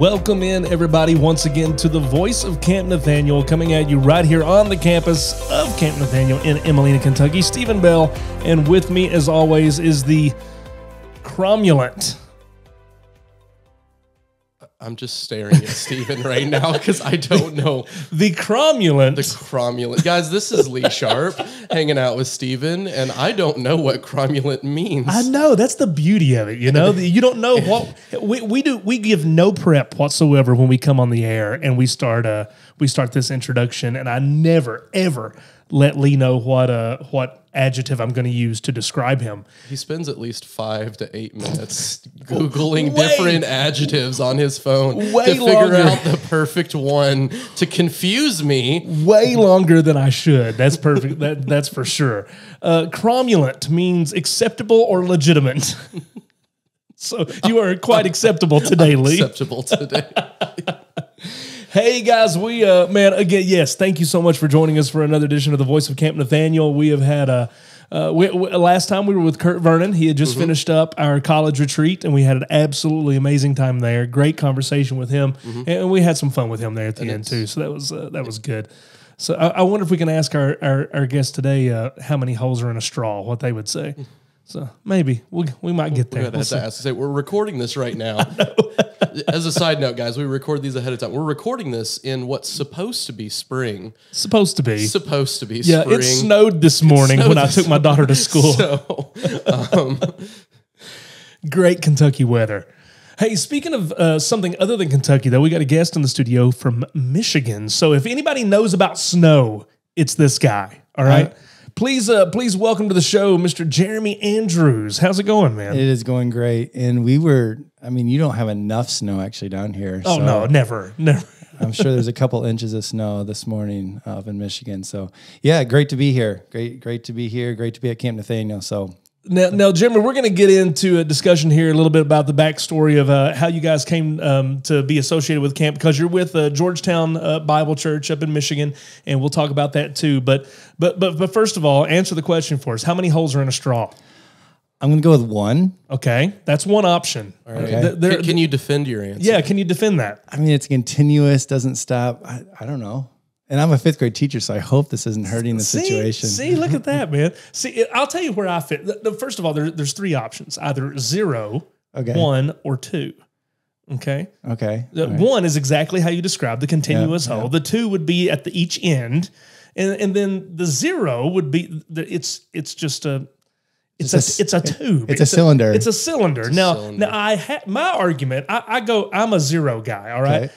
Welcome in, everybody, once again to the voice of Camp Nathanael, coming at you right here on the campus of Camp Nathanael in Emelina, Kentucky. Stephen Bell, and with me, as always, is the cromulent. I'm just staring at Stephen right now because I don't know. The cromulent. The cromulent. Guys, this is Lee Sharp hanging out with Stephen, and I don't know what cromulent means. I know. That's the beauty of it, you know? You don't know what... We give no prep whatsoever when we come on the air and we start this introduction, and I never, ever let Lee know what adjective I'm going to use to describe him. He spends at least 5 to 8 minutes Googling different adjectives on his phone to figure out the perfect one to confuse me. Way longer than I should. That's perfect. That's for sure. Cromulent means acceptable or legitimate. So you are quite acceptable today, Lee. Acceptable today. Hey guys, again, yes, thank you so much for joining us for another edition of the Voice of Camp Nathanael. We have had last time we were with Kurt Vernon. He had just finished up our college retreat, and we had an absolutely amazing time there. Great conversation with him, and we had some fun with him there at the end too. So that was good. So I wonder if we can ask our guests today how many holes are in a straw, what they would say. So maybe we might get there. We're recording this right now. As a side note, guys, we record these ahead of time. We're recording this in what's supposed to be spring. Supposed to be Yeah, spring. It snowed this morning when I took my daughter to school. So, great Kentucky weather. Hey, speaking of something other than Kentucky, though, we got a guest in the studio from Michigan. So if anybody knows about snow, it's this guy. All right. Please welcome to the show, Mr. Jeremy Andrews. How's it going, man? It is going great. And you don't have enough snow actually down here. Oh, so no, never. I'm sure there's a couple inches of snow this morning up in Michigan. So, yeah, great to be here. Great to be here. Great to be at Camp Nathanael. So, Now, Jeremy, we're going to get into a discussion here a little bit about the backstory of how you guys came to be associated with camp, because you're with Georgetown Bible Church up in Michigan, and we'll talk about that too. But first of all, answer the question for us. How many holes are in a straw? I'm going to go with one. Okay, that's one option. All right. Okay. Can you defend your answer? Yeah, can you defend that? I mean, it's continuous, doesn't stop. I don't know. And I'm a 5th grade teacher, so I hope this isn't hurting the situation. See, look at that, man. See, I'll tell you where I fit. First of all, there's 3 options: either 0, 1, or 2. Okay. Okay. One is exactly how you describe the continuous hole. The 2 would be at each end, and then the 0 would be it's just a. It's a tube. It's a cylinder. It's a cylinder. Now my argument. I'm a 0 guy. All right. Okay.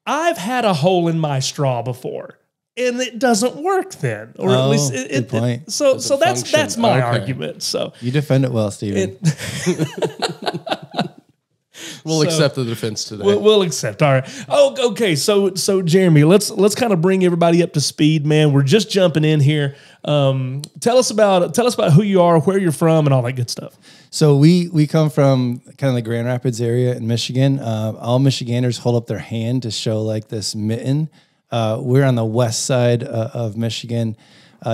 I've had a hole in my straw before, and it doesn't work then, or at least good point. So that's my argument. So you defend it well, Stephen. We'll accept the defense today. We'll accept. All right. Oh, okay. So Jeremy, let's kind of bring everybody up to speed, man. We're just jumping in here. Tell us about who you are, where you're from, and all that good stuff. So we come from kind of the Grand Rapids area in Michigan. All Michiganders hold up their hand to show like this mitten. We're on the west side of Michigan.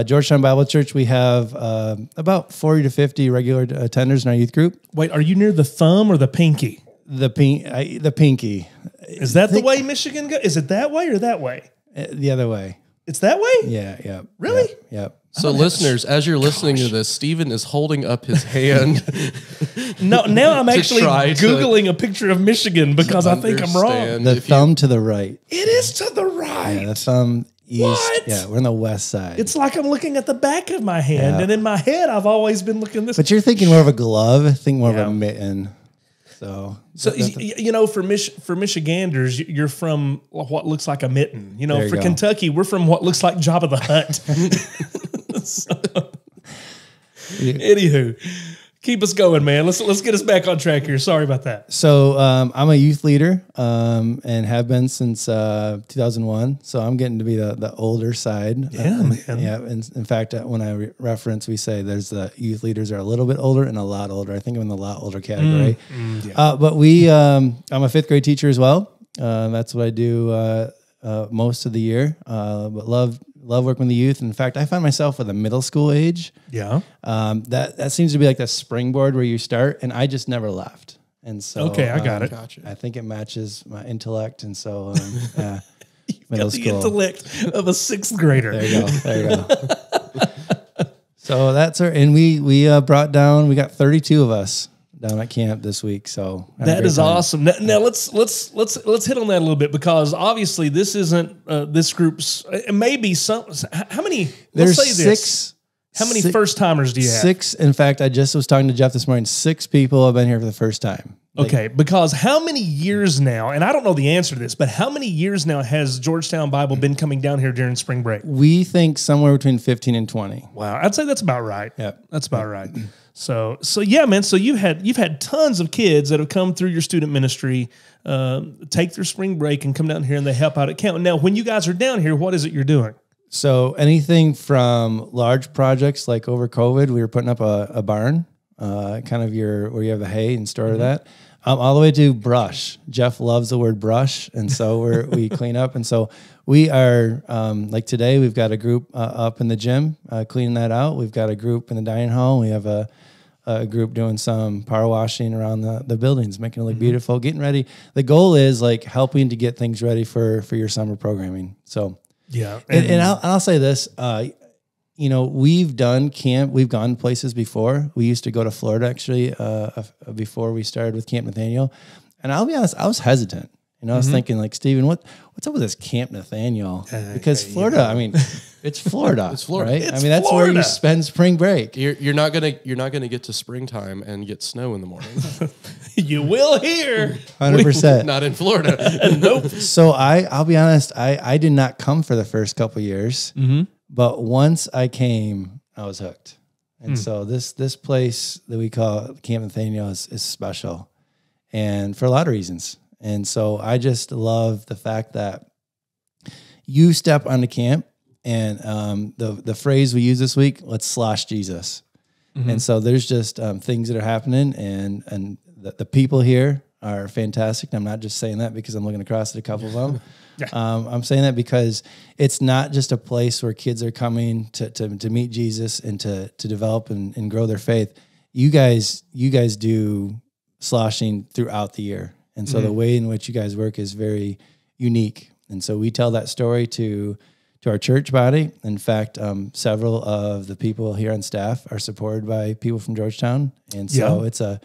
Georgetown Bible Church, we have about 40 to 50 regular attenders in our youth group. Wait, are you near the thumb or the pinky? The pinky. Is that the way Michigan goes? Is it that way or that way? The other way. It's that way? Yeah. Really? Yep. So listeners, as you're listening to this, Stephen is holding up his hand. No, now I'm actually Googling a picture of Michigan because I think I'm wrong. The thumb to the right. It is to the right. Yeah, the thumb east. What? Yeah, we're on the west side. It's like I'm looking at the back of my hand, and in my head, I've always been looking this way. But you're thinking more of a glove. Think more of a mitten. So you know, for Michiganders, you're from what looks like a mitten. You know, for Kentucky, we're from what looks like Jabba the Hutt. Anywho, keep us going, man. Let's get us back on track here. Sorry about that. So I'm a youth leader and have been since 2001. So I'm getting to be the older side. Yeah, man. Yeah. In fact, when I reference, we say there's the youth leaders are a little bit older and a lot older. I think I'm in the lot older category. But I'm a 5th grade teacher as well. That's what I do most of the year. But love working with the youth. In fact, I find myself with a middle school age. Yeah. That seems to be like the springboard where you start, and I just never left. And so, okay, I got it. Gotcha. I think it matches my intellect. And so, yeah, Middle the intellect of a 6th grader. There you go. So that's and we brought down, we got 32 of us down at camp this week. So that is awesome. Now let's hit on that a little bit, because obviously this isn't this group's. Maybe some. How many? There's let's say this. 6. How many first timers do you have? 6. In fact, I just was talking to Jeff this morning. 6 people have been here for the first time. Okay, because how many years now, and I don't know the answer to this, but how many years now has Georgetown Bible been coming down here during spring break? We think somewhere between 15 and 20. Wow, I'd say that's about right. Yeah, that's about right. So yeah, man. So you've had tons of kids that have come through your student ministry, take their spring break and come down here and they help out at camp. Now, when you guys are down here, what is it you're doing? So anything from large projects like over COVID, we were putting up a barn, kind of where you have the hay and store that, all the way to brush. Jeff loves the word brush, and so we clean up. And so we are like today, we've got a group up in the gym cleaning that out. We've got a group in the dining hall. We have a group doing some power washing around the buildings, making it look beautiful, getting ready. The goal is like helping to get things ready for your summer programming. So. Yeah. And I'll say this, we've done camp. We've gone places before. We used to go to Florida actually before we started with Camp Nathanael. And I'll be honest, I was hesitant. I was thinking like, Stephen, what's up with this Camp Nathanael? Because Florida, I mean, it's Florida. It's Florida. Right? It's that's Florida. where you spend spring break. You're not gonna get to springtime and get snow in the morning. You will here. 100%. Not in Florida. Nope. So I'll be honest, I did not come for the first couple of years, but once I came, I was hooked. And so this place that we call Camp Nathanael is special, and for a lot of reasons. And so I just love the fact that you step onto camp, and the phrase we use this week, let's slosh Jesus. And so there's just things that are happening, and the people here are fantastic. And I'm not just saying that because I'm looking across at a couple of them. I'm saying that because it's not just a place where kids are coming to meet Jesus and to develop and grow their faith. You guys do sloshing throughout the year. And so the way in which you guys work is very unique. And so we tell that story to our church body. In fact, several of the people here on staff are supported by people from Georgetown. And so it's a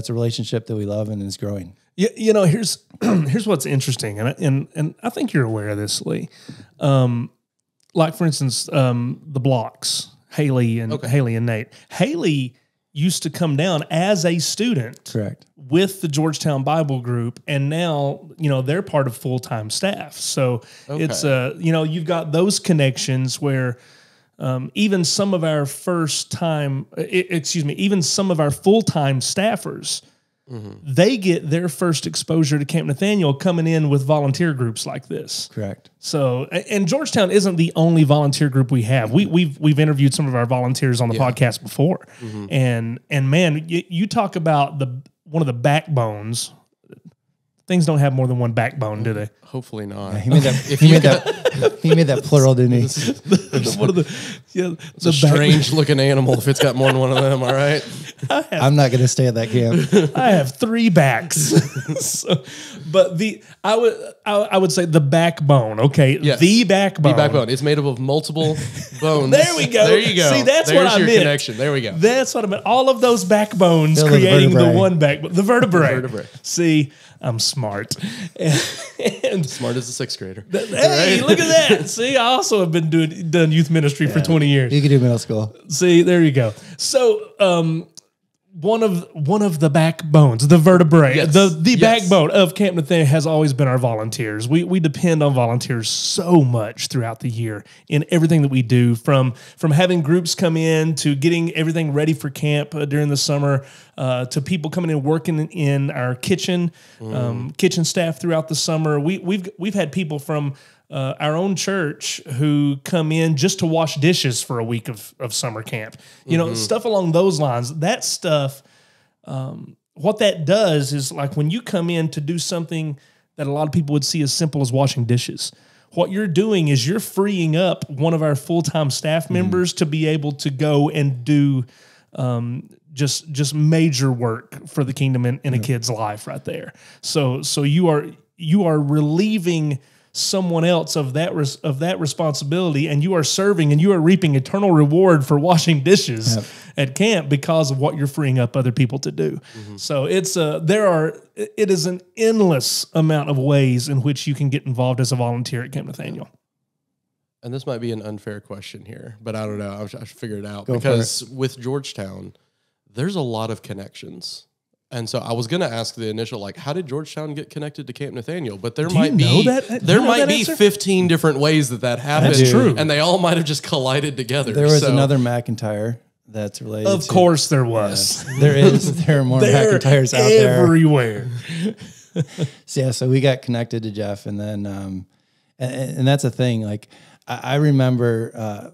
relationship that we love and is growing. Here's what's interesting. And I think you're aware of this, Lee. Like for instance, the Blocks, Haley and Nate. Haley used to come down as a student. Correct. With the Georgetown Bible group, and now, they're part of full-time staff. So it's, you've got those connections where even some of our full-time staffers, they get their first exposure to Camp Nathanael coming in with volunteer groups like this. Correct. So, and Georgetown isn't the only volunteer group we have. We've interviewed some of our volunteers on the podcast before, and man, you talk about one of the backbones. Things don't have more than one backbone, do they? Hopefully not. Yeah, he made that plural, didn't he? It's a strange-looking animal if it's got more than one of them. All right. I'm not going to stay at that camp. I have 3 backs, but I would say the backbone. Okay, yes. The backbone. The backbone. It's made up of multiple bones. There we go. There you go. See, that's There's what I your meant. Connection. There we go. That's what I meant. All of those backbones Fill creating the the vertebrae. one backbone, the vertebrae. The vertebrae. See, I'm smart. And Smart as a 6th grader. Hey, look at that. See, I also have been done youth ministry for 20 years. You could do middle school. See, there you go. So, one of the backbones, the vertebrae, Yes. the backbone of Camp Nathanael has always been our volunteers. We depend on volunteers so much throughout the year in everything that we do, from having groups come in to getting everything ready for camp during the summer, to people coming in working in our kitchen staff throughout the summer. We've had people from our own church who come in just to wash dishes for a week of summer camp. Stuff along those lines. That stuff, what that does is, like, when you come in to do something that a lot of people would see as simple as washing dishes, what you're doing is you're freeing up one of our full-time staff members to be able to go and do just major work for the kingdom in a kid's life right there. So you are relieving someone else of that responsibility, and you are serving and you are reaping eternal reward for washing dishes at camp because of what you're freeing up other people to do. So it is an endless amount of ways in which you can get involved as a volunteer at Camp Nathanael. And this might be an unfair question here, but I don't know. I should figure it out. Go because with Georgetown, there's a lot of connections. And so I was going to ask the initial, like, how did Georgetown get connected to Camp Nathanael? But there might be 15 different ways that happened. That's true. And they all might have just collided together. There was another McIntyre that's related. Of course there was. Yeah, there are more McIntyres out there. Everywhere. So we got connected to Jeff, and then, and that's a thing. Like, I remember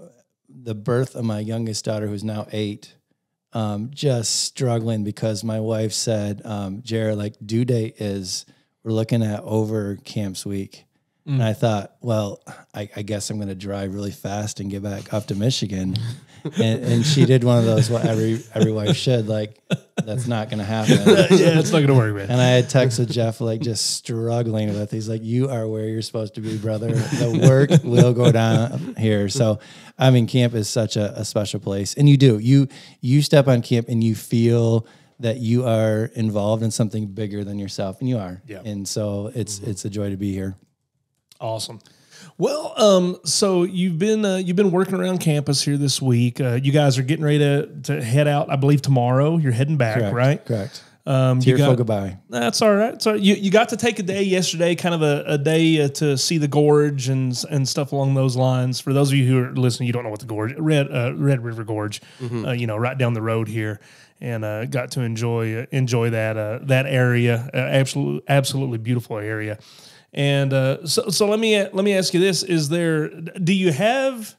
the birth of my youngest daughter, who's now 8, just struggling because my wife said, Jared, like, due date is, we're looking at over Camps Week. And I thought, well, I guess I'm going to drive really fast and get back up to Michigan. And she did one of those, what every wife should, like, that's not going to happen. Yeah, it's not going to work, man. And I had texted Jeff, like, just struggling with it. He's like, you are where you're supposed to be, brother. The work will go down here. So, I mean, camp is such a special place. And you do. You step on camp and you feel that you are involved in something bigger than yourself. And you are. Yeah. And so it's a joy to be here. Awesome. Well, so you've been working around campus here this week. You guys are getting ready to head out, I believe, tomorrow. You're heading back, right? Correct. Tearful goodbye. That's all right. So you got to take a day yesterday, kind of a day to see the gorge and stuff along those lines. For those of you who are listening, you don't know what the gorge, Red River Gorge, right down the road here, and got to enjoy that area. Absolutely beautiful area. And so let me ask you this: do you have,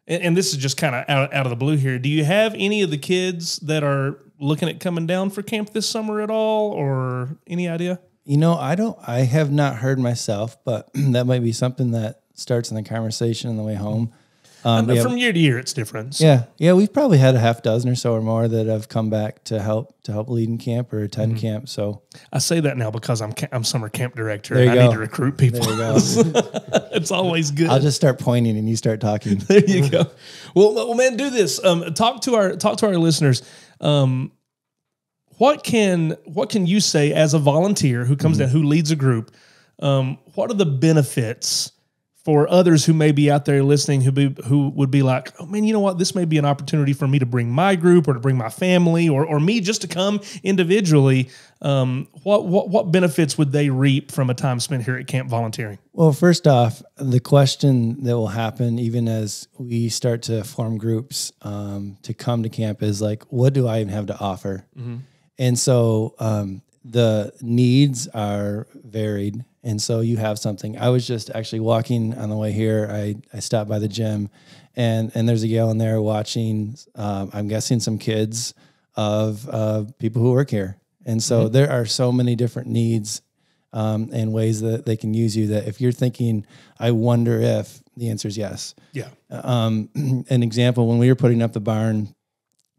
and this is just kind of out of the blue here, do you have any of the kids that are looking at coming down for camp this summer at all, or any idea? I have not heard myself, but that might be something that starts in the conversation on the way home. From year to year, it's different. So. Yeah. We've probably had a half dozen or so or more that have come back to help lead in camp or attend camp. So I say that now because I'm summer camp director and I need to recruit people. There you go. It's always good. I'll just start pointing and you start talking. There you go. Well, man, do this. Talk to our listeners. What can you say as a volunteer who comes down, who leads a group? What are the benefits for others who may be out there listening, who would be like, oh man, you know what? This may be an opportunity for me to bring my group or to bring my family or me just to come individually. What benefits would they reap from a time spent here at camp volunteering? Well, first off, the question that will happen even as we start to form groups to come to camp is like, what do I even have to offer? And so the needs are varied. And so you have something. I was just actually walking on the way here. I stopped by the gym, and there's a gal in there watching, I'm guessing, some kids of people who work here. And so there are so many different needs and ways that they can use you that if you're thinking, I wonder if, the answer is yes. Yeah. An example, when we were putting up the barn,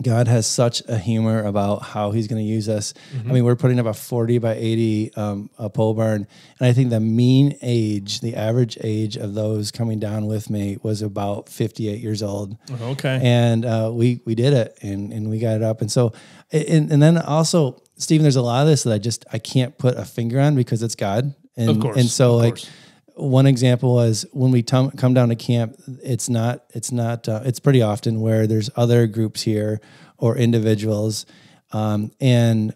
God has such a humor about how he's going to use us. I mean, we're putting up a 40 by 80 a pole barn. And I think the average age of those coming down with me was about 58 years old. Okay. And we did it and we got it up. And so, and then also, Stephen, there's a lot of this that I can't put a finger on because it's God. And, of course. And so one example was when we come down to camp, it's pretty often where there's other groups here or individuals. And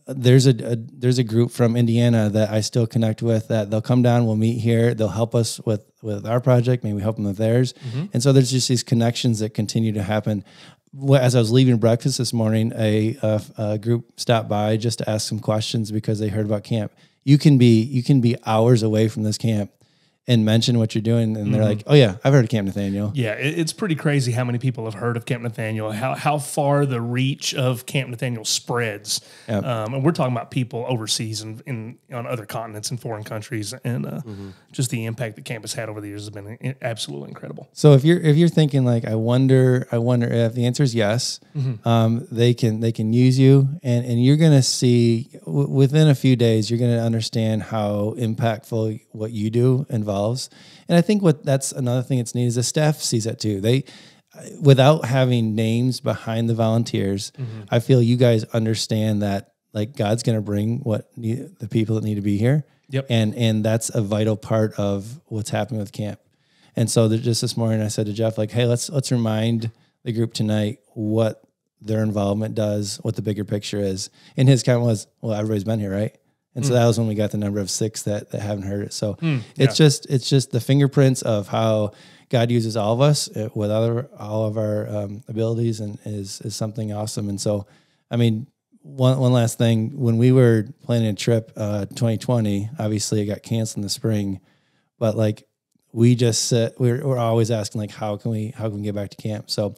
there's a group from Indiana that I still connect with that they'll come down, we'll meet here. They'll help us with our project. Maybe we help them with theirs. And so there's just these connections that continue to happen. As I was leaving breakfast this morning, a group stopped by just to ask some questions because they heard about camp. You can be hours away from this camp and mention what you're doing, and they're like, "Oh yeah, I've heard of Camp Nathanael." Yeah, it's pretty crazy how many people have heard of Camp Nathanael, how far the reach of Camp Nathanael spreads. Yep. And we're talking about people overseas and on other continents and foreign countries, and just the impact that camp has had over the years has been absolutely incredible. So if you're thinking like, I wonder if the answer is yes, they can use you, and you're going to see within a few days, you're going to understand how impactful what you do involves. And I think that's another thing that's neat is the staff sees that too. They, without having names behind the volunteers, I feel you guys understand that like God's going to bring the people that need to be here. Yep. And that's a vital part of what's happening with camp. And so just this morning I said to Jeff, like, hey, let's remind the group tonight what their involvement does, what the bigger picture is. And his comment was, well, everybody's been here, right? And so that was when we got the number of 6 that haven't heard it. So it's just the fingerprints of how God uses all of us with all of our abilities, and is something awesome. And so, I mean, one last thing, when we were planning a trip 2020, obviously it got canceled in the spring, but like we just said, we're always asking like, how can we get back to camp? So,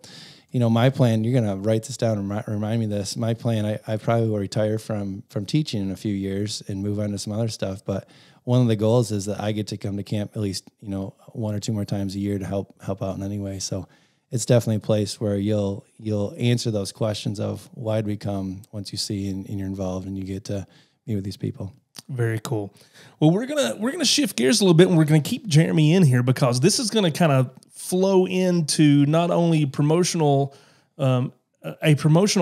you know, my plan, you're going to write this down and remind me this. My plan, I probably will retire from teaching in a few years and move on to some other stuff. But one of the goals is that I get to come to camp at least, 1 or 2 more times a year to help out in any way. So it's definitely a place where you'll answer those questions of why'd we come once you see and you're involved and you get to meet with these people. Very cool. Well, we're gonna shift gears a little bit, and we're gonna keep Jeremy in here because this is gonna kind of flow into not only a promotional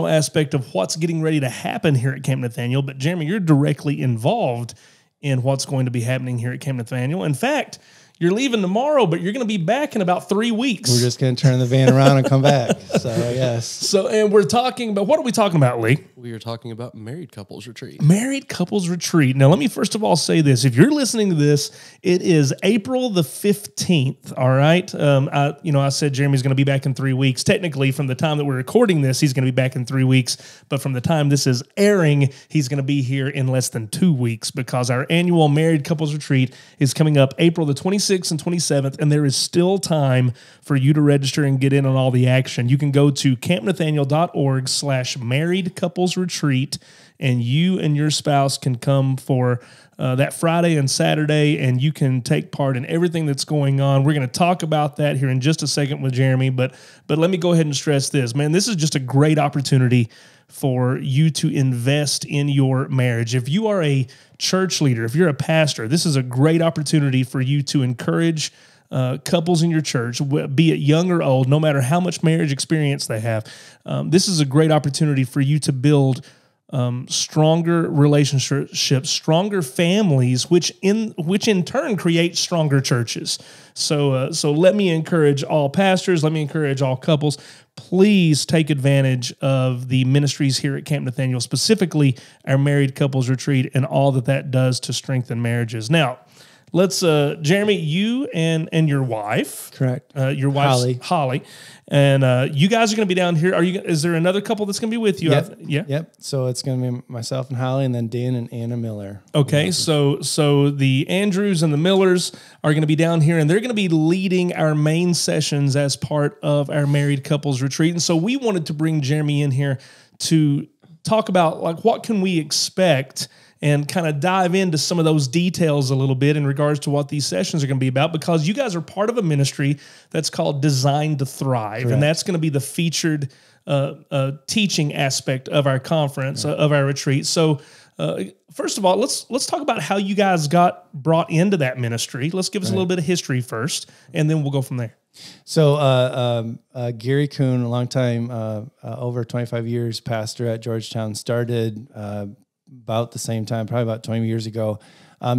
aspect of what's getting ready to happen here at Camp Nathanael, but Jeremy, you're directly involved in what's going to be happening here at Camp Nathanael. In fact, you're leaving tomorrow, but you're going to be back in about 3 weeks. We're just going to turn the van around and come back. So, yes. So, and we're talking about, what are we talking about, Lee? We are talking about married couples retreat. Married couples retreat. Now, let me first of all say this. If you're listening to this, it is April the 15th, all right? I said Jeremy's going to be back in 3 weeks. Technically, from the time that we're recording this, he's going to be back in 3 weeks. But from the time this is airing, he's going to be here in less than 2 weeks because our annual married couples retreat is coming up April the 26th and 27th, and there is still time for you to register and get in on all the action. You can go to campnathanael.org/married couples retreat, and you and your spouse can come for that Friday and Saturday, and you can take part in everything that's going on. We're going to talk about that here in just a second with Jeremy, but let me go ahead and stress this. Man, this is just a great opportunity for you to invest in your marriage. If you are a church leader, if you're a pastor, this is a great opportunity for you to encourage couples in your church, be it young or old, no matter how much marriage experience they have. This is a great opportunity for you to build stronger relationships, stronger families, which in turn create stronger churches. So let me encourage all pastors, let me encourage all couples, please take advantage of the ministries here at Camp Nathanael, specifically our married couples retreat and all that does to strengthen marriages. Now, let's, Jeremy, you and your wife. Correct. Your wife's Holly. And you guys are going to be down here. Is there another couple that's going to be with you? Yep. Yep. So it's going to be myself and Holly, and then Dan and Anna Miller. Okay. So the Andrews and the Millers are going to be down here, and they're going to be leading our main sessions as part of our married couples retreat. And so we wanted to bring Jeremy in here to talk about like what can we expect and kind of dive into some of those details a little bit in regards to what these sessions are going to be about, because you guys are part of a ministry that's called Designed to Thrive. Correct. And that's going to be the featured teaching aspect of our conference, of our retreat. So first of all, let's talk about how you guys got brought into that ministry. Let's give us a little bit of history first, and then we'll go from there. So Gary Kuhn, a long time, over 25 years, pastor at Georgetown, started about the same time, probably about 20 years ago,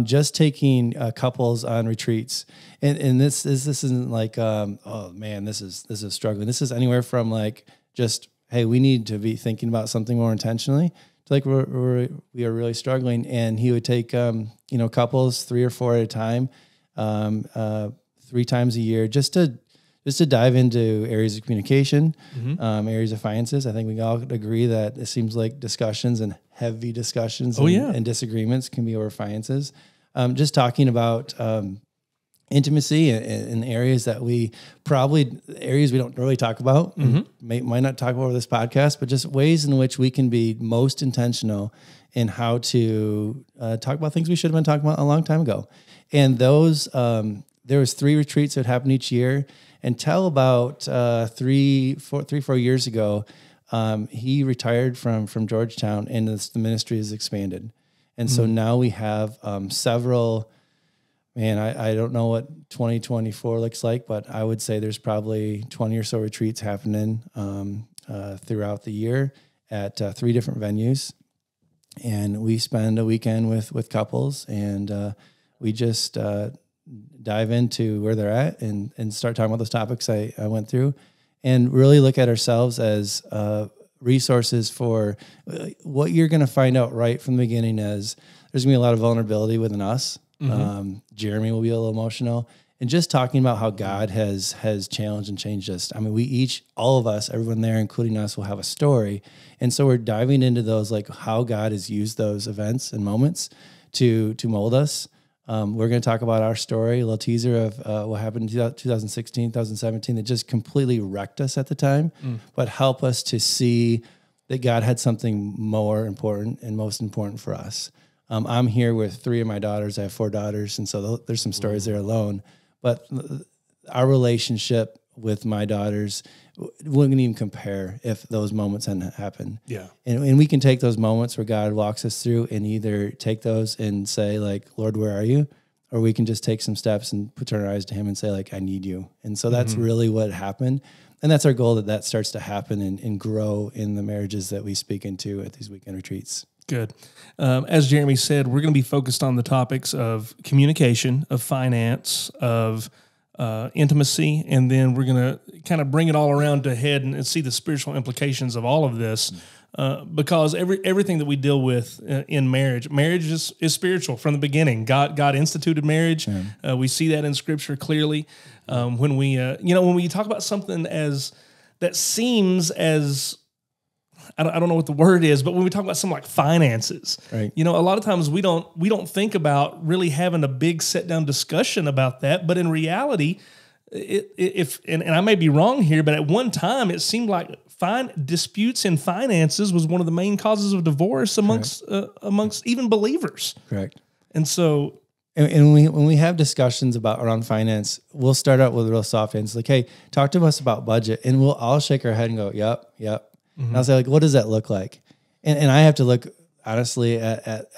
just taking couples on retreats. And this isn't like, oh man, this is struggling. This is anywhere from like just, hey, we need to be thinking about something more intentionally, to like we are really struggling. And he would take couples 3 or 4 at a time, 3 times a year, just to dive into areas of communication, areas of finances. I think we all agree that it seems like discussions and heavy discussions and disagreements can be over finances. Just talking about, intimacy in areas that we don't really talk about, and might not talk about over this podcast, but just ways in which we can be most intentional in how to talk about things we should have been talking about a long time ago. And those, there was 3 retreats that happen each year. Until about 4 years ago, he retired from Georgetown, and the ministry has expanded. And so now we have several. Man, I don't know what 2024 looks like, but I would say there's probably 20 or so retreats happening throughout the year at 3 different venues. And we spend a weekend with couples, and we just dive into where they're at and start talking about those topics I went through, and really look at ourselves as resources for what you're going to find out right from the beginning. As there's going to be a lot of vulnerability within us. Jeremy will be a little emotional, and just talking about how God has challenged and changed us. I mean, all of us, everyone there, including us, will have a story. And so we're diving into those, like how God has used those events and moments to mold us. We're going to talk about our story, a little teaser of what happened in 2016, 2017, that just completely wrecked us at the time, but help us to see that God had something more important and most important for us. I'm here with 3 of my daughters. I have 4 daughters, and so there's some stories there alone. But our relationship with my daughters wouldn't even compare if those moments hadn't happened. Yeah. And we can take those moments where God walks us through and either take those and say, like, Lord, where are you? Or we can just take some steps and turn our eyes to him and say, like, I need you. And so that's really what happened. And that's our goal, that starts to happen and grow in the marriages that we speak into at these weekend retreats. Good. As Jeremy said, we're going to be focused on the topics of communication, of finance, of intimacy, and then we're going to kind of bring it all around to head and see the spiritual implications of all of this, because everything that we deal with in marriage is spiritual from the beginning. God instituted marriage. We see that in Scripture clearly. When we talk about something that seems as I don't know what the word is, but when we talk about something like finances, right. A lot of times we don't think about really having a big sit down discussion about that. But in reality, and I may be wrong here, but at one time it seemed like disputes in finances was one of the main causes of divorce amongst even believers. Correct. And so, and when we have discussions around finance, we'll start out with a real soft answer, like, "Hey, talk to us about budget," and we'll all shake our head and go, "Yep." And I'll say, like, what does that look like? And I have to look honestly at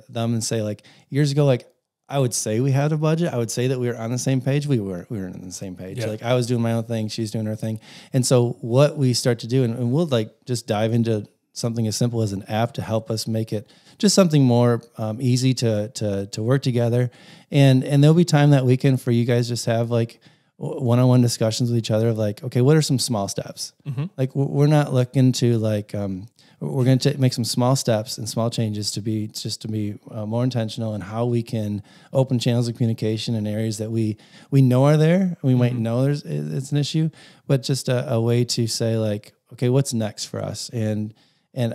them and say, like, years ago, like, I would say we had a budget. I would say that we were on the same page. We weren't on the same page. Yeah. Like, I was doing my own thing. She's doing her thing. And so what we start to do, and we'll like just dive into something as simple as an app to help us make it just something more easy to work together. And there'll be time that weekend for you guys just have like one-on-one discussions with each other of like, okay, what are some small steps? Like, we're not looking to like, we're going to make some small steps and small changes to be more intentional in how we can open channels of communication in areas that we know are there. We might know it's an issue, but just a way to say like, okay, what's next for us? And one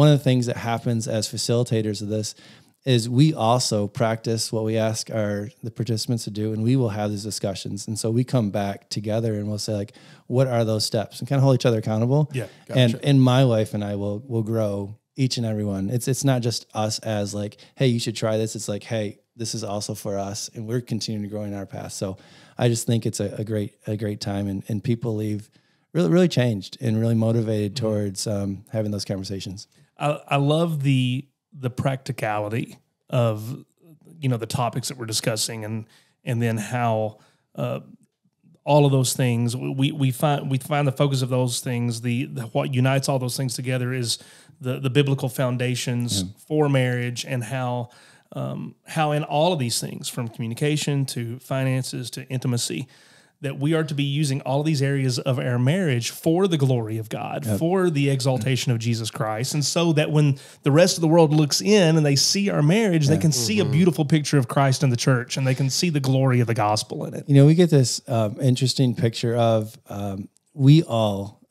of the things that happens as facilitators of this is we also practice what we ask the participants to do, and we will have these discussions. And so we come back together and we'll say, like, what are those steps? And kind of hold each other accountable. Yeah, gotcha. And my wife and I will grow each and every one. It's not just us as like, hey, you should try this. It's like, hey, this is also for us, and we're continuing to grow in our path. So I just think it's a great time, and people leave really, really changed and really motivated towards having those conversations. I love the practicality of the topics that we're discussing, and then how all of those things we find the focus of those things, what unites all those things together is the biblical foundations for marriage, and how in all of these things, from communication to finances to intimacy, that we are to be using all of these areas of our marriage for the glory of God, for the exaltation of Jesus Christ. And so that when the rest of the world looks in and they see our marriage, they can see a beautiful picture of Christ in the church, and they can see the glory of the gospel in it. We get this interesting picture of we all,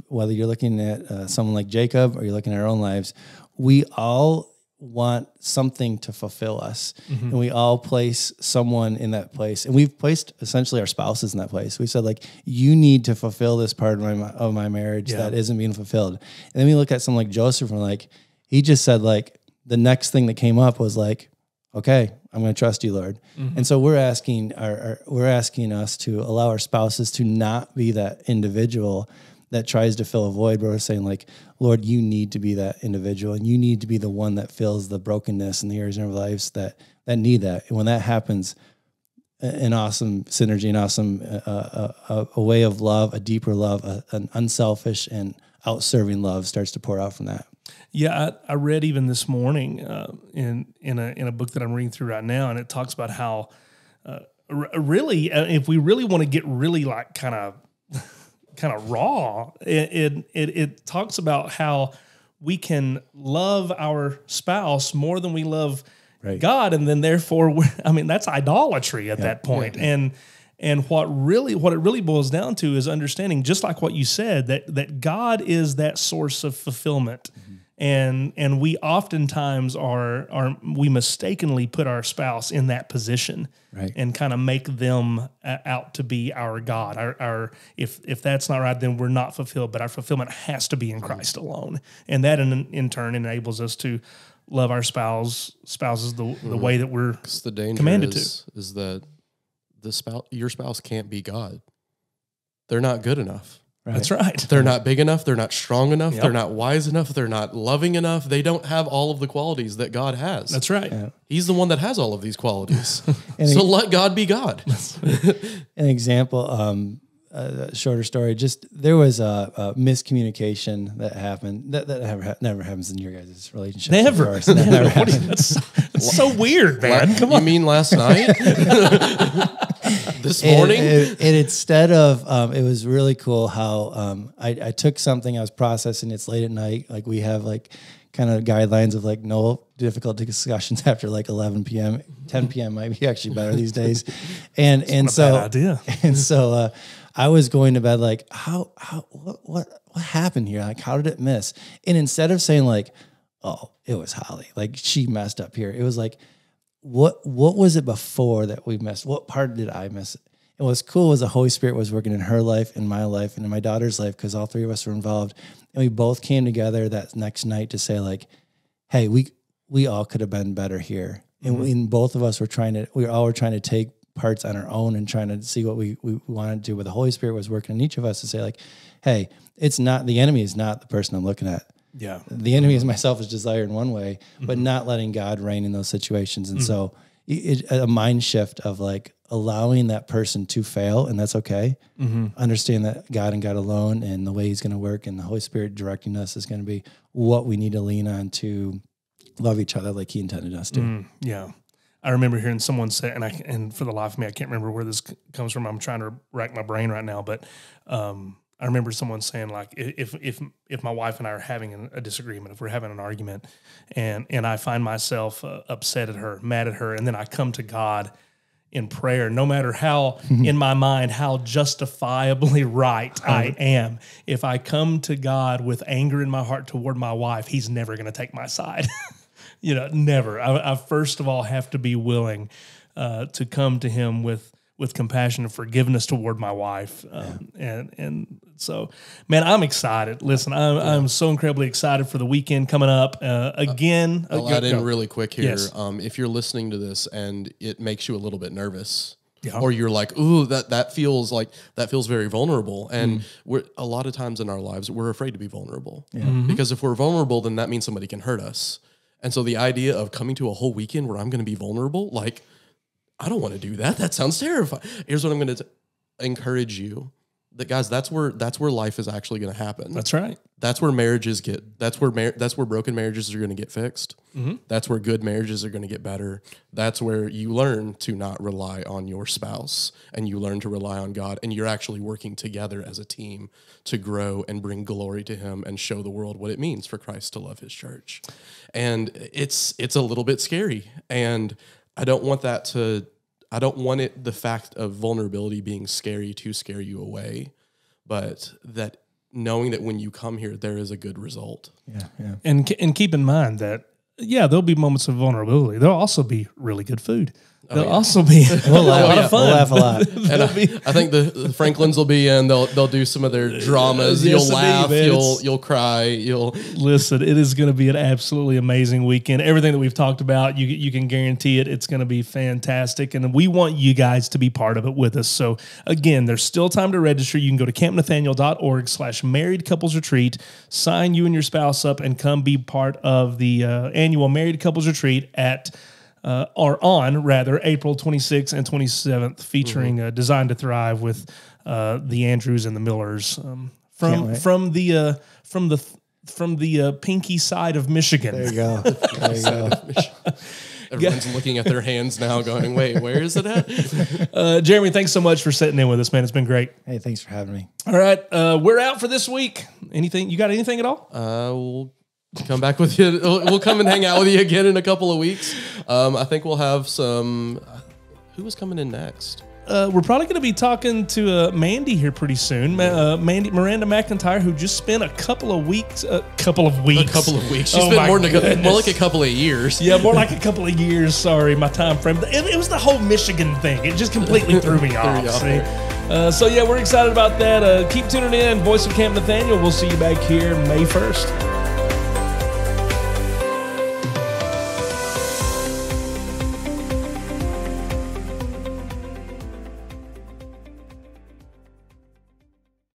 whether you're looking at someone like Jacob or you're looking at our own lives, we all want something to fulfill us. And we all place someone in that place. And we've placed essentially our spouses in that place. We said, like, you need to fulfill this part of my marriage that isn't being fulfilled. And then we look at someone like Joseph and like, he just said, like, the next thing that came up was like, okay, I'm going to trust you, Lord. And so we're asking us to allow our spouses to not be that individual that tries to fill a void, but we're saying, like, Lord, you need to be that individual, and you need to be the one that fills the brokenness in the areas of our lives that need that. And when that happens, an awesome synergy, an awesome a way of love, a deeper love, an unselfish and out-serving love starts to pour out from that. Yeah, I read even this morning in a book that I'm reading through right now, and it talks about how really, if we really want to get really like kind of raw, it talks about how we can love our spouse more than we love God, and then therefore, that's idolatry at that point. Yeah. And what it really boils down to is understanding, just like what you said, that God is that source of fulfillment. And we oftentimes we mistakenly put our spouse in that position, and kind of make them out to be our God. Our if that's not right, then we're not fulfilled. But our fulfillment has to be in Christ alone, and that in turn enables us to love our spouses the way that we're commanded to. Is that your spouse can't be God. They're not good enough. Right. That's right. They're not big enough. They're not strong enough. Yep. They're not wise enough. They're not loving enough. They don't have all of the qualities that God has. That's right. Yeah. He's the one that has all of these qualities. So let God be God. An example, a shorter story. Just there was a miscommunication that happened. That never happens in your guys' relationship. Never. Never happens. That's so weird, man. Come on. You mean last night? This morning? And instead of, it was really cool how I took something I was processing. It's late at night. Like, we have like kind of guidelines of like no difficult discussions after like 11 p.m. 10 p.m. might be actually better these days. And so bad idea. And so I was going to bed like, what happened here? Like, how did it miss? And instead of saying like, oh, it was Holly, like she messed up here, it was like, what was it before that we missed? What part did I miss? And what's cool was the Holy Spirit was working in her life, in my life, and in my daughter's life, because all three of us were involved. And we both came together that next night to say like, hey, we all could have been better here. And both of us were trying to take parts on our own and trying to see what we wanted to do. But the Holy Spirit was working in each of us to say like, hey, the enemy is not the person I'm looking at. Yeah. The enemy is my selfish desire in one way, but not letting God reign in those situations. And so a mind shift of like allowing that person to fail, and that's okay. Understand that God and God alone and the way he's going to work and the Holy Spirit directing us is going to be what we need to lean on to love each other like he intended us to. Yeah. I remember hearing someone say, and for the life of me, I can't remember where this comes from. I'm trying to rack my brain right now, but I remember someone saying like, if my wife and I are having a disagreement, if we're having an argument, and I find myself upset at her, mad at her, and then I come to God in prayer, no matter how in my mind how justifiably right I am, if I come to God with anger in my heart toward my wife, he's never going to take my side. Never. I first of all have to be willing to come to him with compassion and forgiveness toward my wife. And so, man, I'm excited. Listen, I'm so incredibly excited for the weekend coming up. Again, I'll add in really quick here. Yes. If you're listening to this and it makes you a little bit nervous, or you're like, ooh, that feels very vulnerable. And we're a lot of times in our lives, we're afraid to be vulnerable. Because if we're vulnerable, then that means somebody can hurt us. And so the idea of coming to a whole weekend where I'm going to be vulnerable, like, I don't want to do that. That sounds terrifying. Here's what I'm going to encourage you. That guys, that's where life is actually going to happen. That's right. That's where marriages that's where broken marriages are going to get fixed. That's where good marriages are going to get better. That's where you learn to not rely on your spouse and you learn to rely on God, and you're actually working together as a team to grow and bring glory to him and show the world what it means for Christ to love his church. And it's a little bit scary, and I don't want the fact of vulnerability being scary to scare you away, but that knowing that when you come here, there is a good result. Yeah. And keep in mind that Yeah, there'll be moments of vulnerability. There'll also be really good food. There'll also be a lot of fun. We'll laugh a lot. And I think the Franklins will be in. They'll do some of their dramas. Yes, you'll laugh. You'll cry. You'll listen. It is going to be an absolutely amazing weekend. Everything that we've talked about, you can guarantee it. It's going to be fantastic, and we want you guys to be part of it with us. So again, there's still time to register. You can go to campnathanael.org/married couples retreat. Sign you and your spouse up, and come be part of the annual married couples retreat at. April 26th and 27th, featuring Design to Thrive with the Andrews and the Millers from the pinky side of Michigan. There you go. There you go. Everyone's looking at their hands now, going, "Wait, where is it at?" Jeremy, thanks so much for sitting in with us, man. It's been great. Hey, thanks for having me. All right, we're out for this week. Anything? You got anything at all? We'll come back with you. We'll come and hang out with you again in a couple of weeks. I think we'll have some. Who was coming in next? We're probably going to be talking to Mandy here pretty soon. Miranda McIntyre, who just spent a couple of weeks. She spent more like a couple of years. Yeah, more like a couple of years. Sorry, my time frame. It was the whole Michigan thing. It just completely threw me off. So yeah, we're excited about that. Keep tuning in. Voice of Camp Nathanael. We'll see you back here May 1st.